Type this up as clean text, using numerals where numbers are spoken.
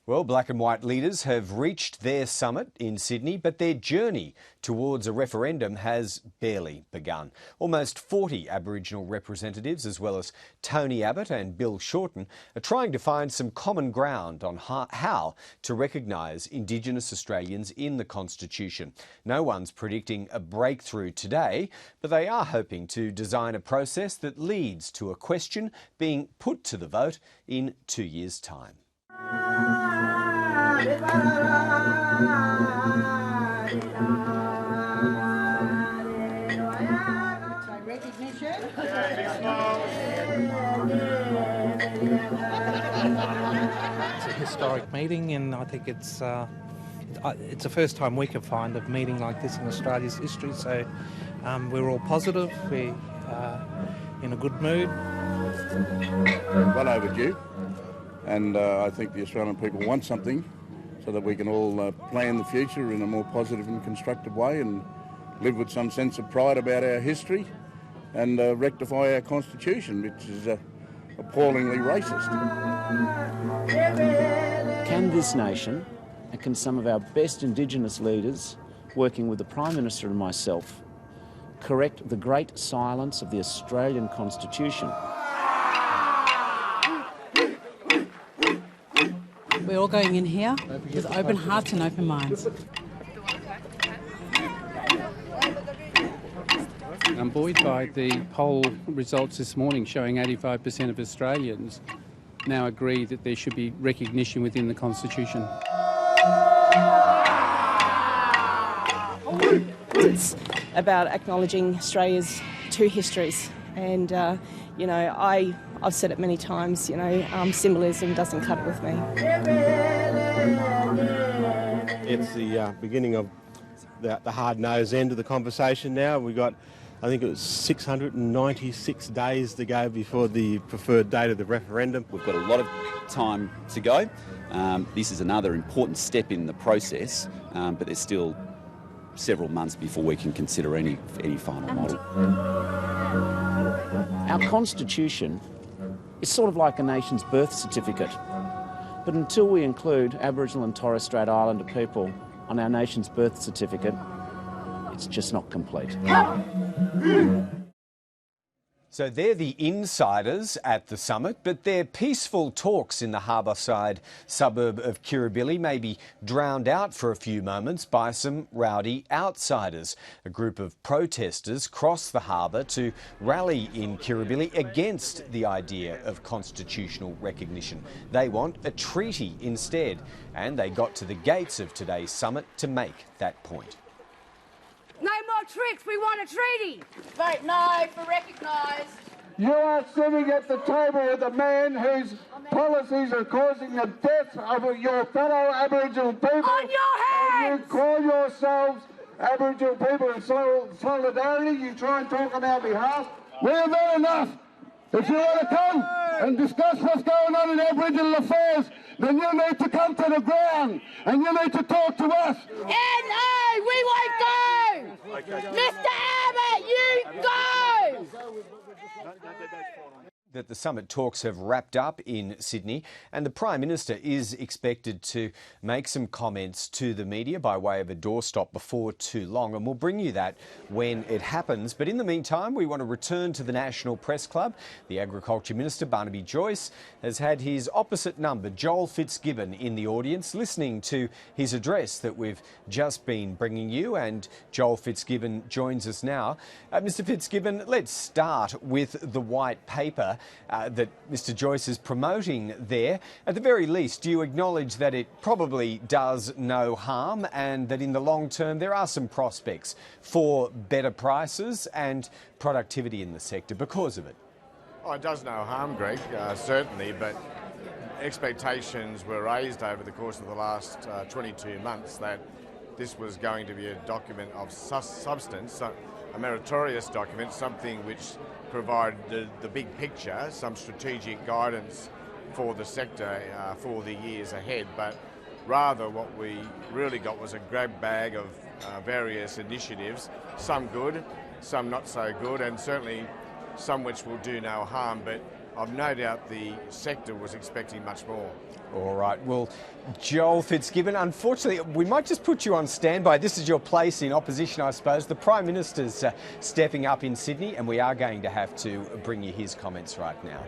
Well, black and white leaders have reached their summit in Sydney, but their journey towards a referendum has barely begun. Almost 40 Aboriginal representatives, as well as Tony Abbott and Bill Shorten, are trying to find some common ground on how to recognise Indigenous Australians in the Constitution. No one's predicting a breakthrough today, but they are hoping to design a process that leads to a question being put to the vote in 2 years' time. It's a historic meeting, and I think it's the first time we can find a meeting like this in Australia's history. So we're all positive. We're in a good mood. Well overdue. And I think the Australian people want something so that we can all plan the future in a more positive and constructive way and live with some sense of pride about our history and rectify our constitution, which is appallingly racist. Can this nation, and can some of our best Indigenous leaders, working with the Prime Minister and myself, correct the great silence of the Australian Constitution? We're all going in here with open hearts and open minds. I'm buoyed by the poll results this morning showing 85% of Australians now agree that there should be recognition within the Constitution. It's about acknowledging Australia's two histories, and I've said it many times, symbolism doesn't cut it with me. It's the beginning of the hard-nosed end of the conversation now. We've got, I think it was 696 days to go before the preferred date of the referendum. We've got a lot of time to go. This is another important step in the process, but there's still several months before we can consider any final model. Our Constitution is sort of like a nation's birth certificate. But until we include Aboriginal and Torres Strait Islander people on our nation's birth certificate, it's just not complete. So they're the insiders at the summit, but their peaceful talks in the harbourside suburb of Kirribilli may be drowned out for a few moments by some rowdy outsiders. A group of protesters crossed the harbour to rally in Kirribilli against the idea of constitutional recognition. They want a treaty instead, and they got to the gates of today's summit to make that point. No more tricks, we want a treaty. Vote no for recognised. You are sitting at the table with a man whose policies are causing the death of your fellow Aboriginal people. On your hands! And you call yourselves Aboriginal people in solidarity. You try and talk on our behalf. We have had enough. If you want to come and discuss what's going on in Aboriginal affairs, then you need to come to the ground and you need to talk to us. No, we won't go! Mr Abbott, you go! That the summit talks have wrapped up in Sydney, and the Prime Minister is expected to make some comments to the media by way of a doorstop before too long, and we'll bring you that when it happens. But in the meantime, we want to return to the National Press Club. The Agriculture Minister, Barnaby Joyce, has had his opposite number, Joel Fitzgibbon, in the audience, listening to his address that we've just been bringing you, and Joel Fitzgibbon joins us now. Mr Fitzgibbon, let's start with the white paper that Mr Joyce is promoting there. At the very least, do you acknowledge that it probably does no harm and that in the long term there are some prospects for better prices and productivity in the sector because of it? Oh, it does no harm, Greg, certainly, but expectations were raised over the course of the last 22 months that this was going to be a document of substance, a meritorious document, something which provided the big picture, some strategic guidance for the sector for the years ahead. But rather what we really got was a grab bag of various initiatives, some good, some not so good, and certainly some which will do no harm, but I've no doubt the sector was expecting much more. All right, well, Joel Fitzgibbon, unfortunately, we might just put you on standby. This is your place in opposition, I suppose. The Prime Minister's stepping up in Sydney, and we are going to have to bring you his comments right now.